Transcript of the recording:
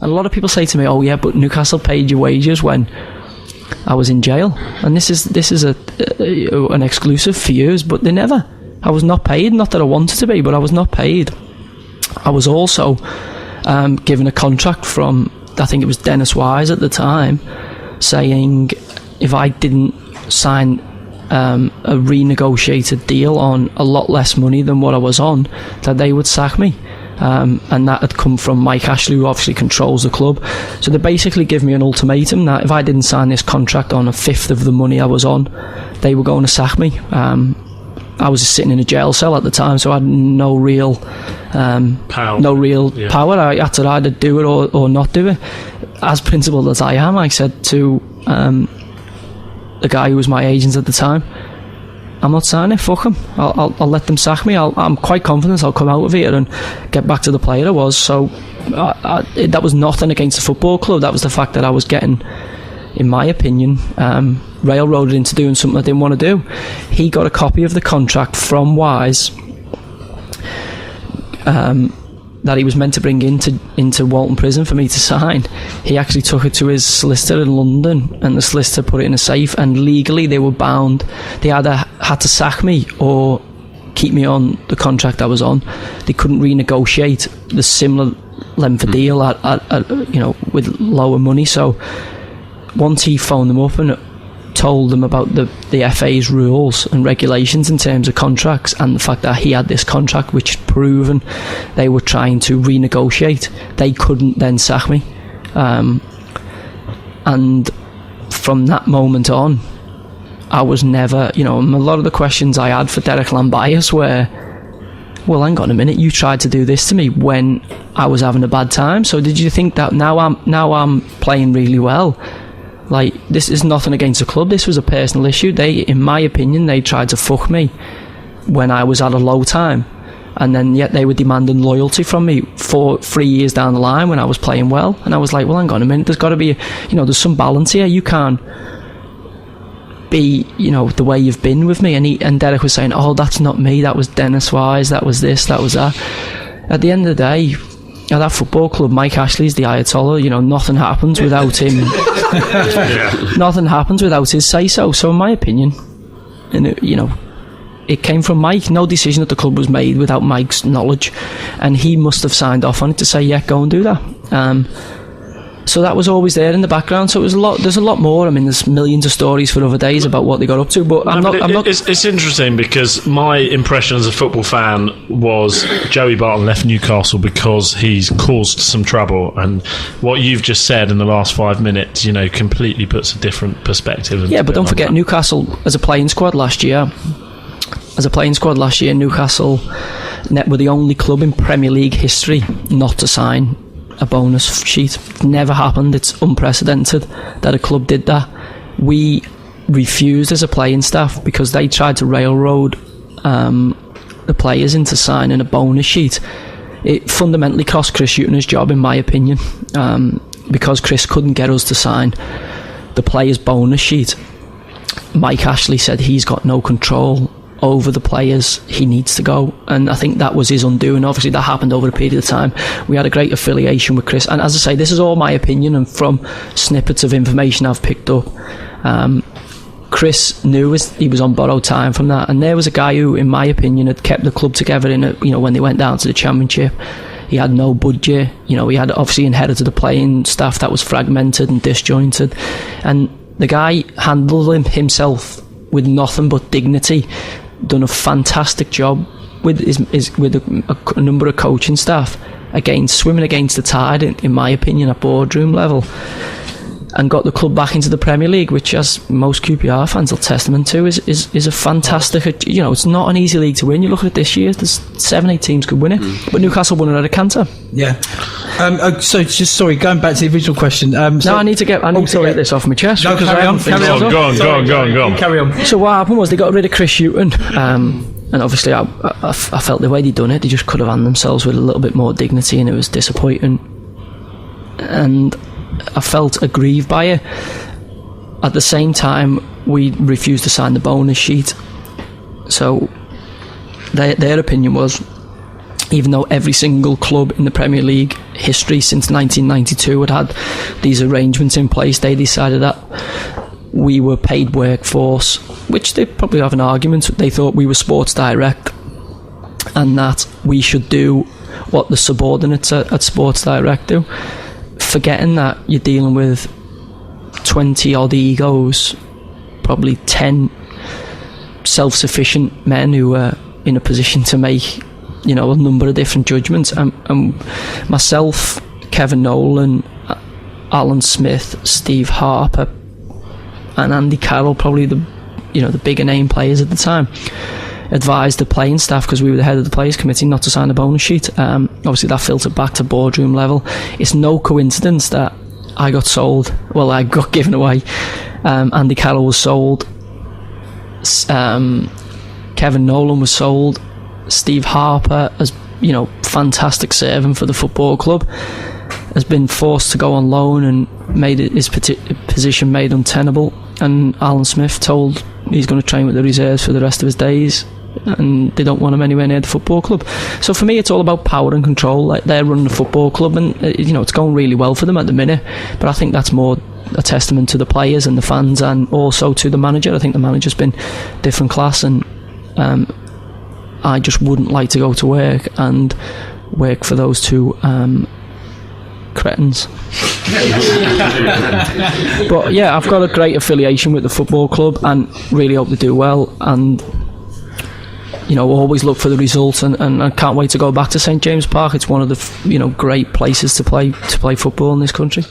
And a lot of people say to me, "Oh yeah, but Newcastle paid your wages when I was in jail," and this is an exclusive for years, but they never. I was not paid. Not that I wanted to be, but I was not paid. I was also given a contract from, I think it was Dennis Wise at the time, saying if I didn't sign a renegotiated deal on a lot less money than what I was on, that they would sack me. And that had come from Mike Ashley, who obviously controls the club. So they basically give me an ultimatum that if I didn't sign this contract on a fifth of the money I was on, they were going to sack me. I was sitting in a jail cell at the time, so I had no real power. I had to either do it or not do it. As principled as I am, I said to the guy who was my agent at the time, I'm not signing it, fuck him. I'll let them sack me. I'm quite confident I'll come out of here and get back to the player I was. So that was nothing against the football club. That was the fact that I was getting, in my opinion, railroaded into doing something I didn't want to do. He got a copy of the contract from Wise that he was meant to bring into Walton Prison for me to sign. He actually took it to his solicitor in London, and the solicitor put it in a safe, and legally they were bound. They either had to sack me or keep me on the contract I was on. They couldn't renegotiate the similar length of deal at with lower money. So once he phoned them up and told them about the FA's rules and regulations in terms of contracts, and the fact that he had this contract which had proven they were trying to renegotiate, they couldn't then sack me. And from that moment on, I was never, a lot of the questions I had for Derek Lambias were, well, hang on a minute, you tried to do this to me when I was having a bad time, so did you think that now I'm playing really well? Like, this is nothing against the club, this was a personal issue. They, in my opinion, they tried to fuck me when I was at a low time, and then yet they were demanding loyalty from me for 3 years down the line when I was playing well. And I was like, well, hang on a minute, there's got to be there's some balance here. You can't be the way you've been with me. And Derek was saying, oh, that's not me, that was Dennis Wise, that was this, that was that. At the end of the day, at that football club, Mike Ashley's the Ayatollah. Nothing happens without him. Nothing happens without his say-so. So in my opinion, it came from Mike. No decision at the club was made without Mike's knowledge, and he must have signed off on it to say, yeah, go and do that. So that was always there in the background. So there's a lot more. I mean, there's millions of stories for other days about what they got up to, but I'm not. It's interesting because my impression as a football fan was Joey Barton left Newcastle because he's caused some trouble, and what you've just said in the last 5 minutes, completely puts a different perspective. Yeah, but don't forget, that. Newcastle as a playing squad last year, Newcastle were the only club in Premier League history not to sign a bonus sheet. Never happened. It's unprecedented that a club did that. We refused as a playing staff because they tried to railroad the players into signing a bonus sheet. It fundamentally cost Chris Hughton his job, in my opinion, because Chris couldn't get us to sign the players' bonus sheet. Mike Ashley said he's got no control over the players, he needs to go, and I think that was his undoing. Obviously that happened over a period of time. We had a great affiliation with Chris, and as I say, this is all my opinion and from snippets of information I've picked up. Chris knew he was on borrowed time from that, and there was a guy who, in my opinion, had kept the club together when they went down to the Championship. He had no budget, he had obviously inherited a playing staff that was fragmented and disjointed, and the guy handled himself with nothing but dignity. Done a fantastic job with a number of coaching staff, swimming against the tide, in my opinion, at boardroom level, and got the club back into the Premier League, which, as most QPR fans will testament to, is a fantastic. It's not an easy league to win. You look at it this year, there's 7-8 teams could win it, but Newcastle won it at a canter. Yeah. So just going back to the original question. I need to get this off my chest. No, carry on. Go on. Carry on. So what happened was they got rid of Chris Hughton, and obviously I felt the way they'd done it, they just could have handled themselves with a little bit more dignity, and it was disappointing, and I felt aggrieved by it. At the same time, we refused to sign the bonus sheet. So their opinion was, even though every single club in the Premier League history since 1992 had these arrangements in place. They decided that we were paid workforce, which they probably have an argument. They thought we were Sports Direct, and that we should do what the subordinates at Sports Direct do, forgetting that you're dealing with 20 odd egos, probably 10 self-sufficient men who are in a position to make, you know, a number of different judgments, and myself, Kevin Nolan, Alan Smith, Steve Harper and Andy Carroll, probably the bigger name players at the time, advised the playing staff, because we were the head of the players committee, not to sign a bonus sheet. Obviously that filtered back to boardroom level. It's no coincidence that I got sold, well, I got given away. Andy Carroll was sold, Kevin Nolan was sold, Steve Harper, as you know, fantastic servant for the football club, has been forced to go on loan and made his position made untenable, and Alan Smith told he's going to train with the reserves for the rest of his days, and they don't want him anywhere near the football club. So for me, it's all about power and control. Like, they're running the football club, and you know, it's going really well for them at the minute, but I think that's more a testament to the players and the fans, and also to the manager. I think the manager's been different class, and I just wouldn't like to go to work and work for those two cretins. But yeah, I've got a great affiliation with the football club and really hope to do well, and you know, always look for the results, and I can't wait to go back to St James Park. It's one of the great places to play football in this country.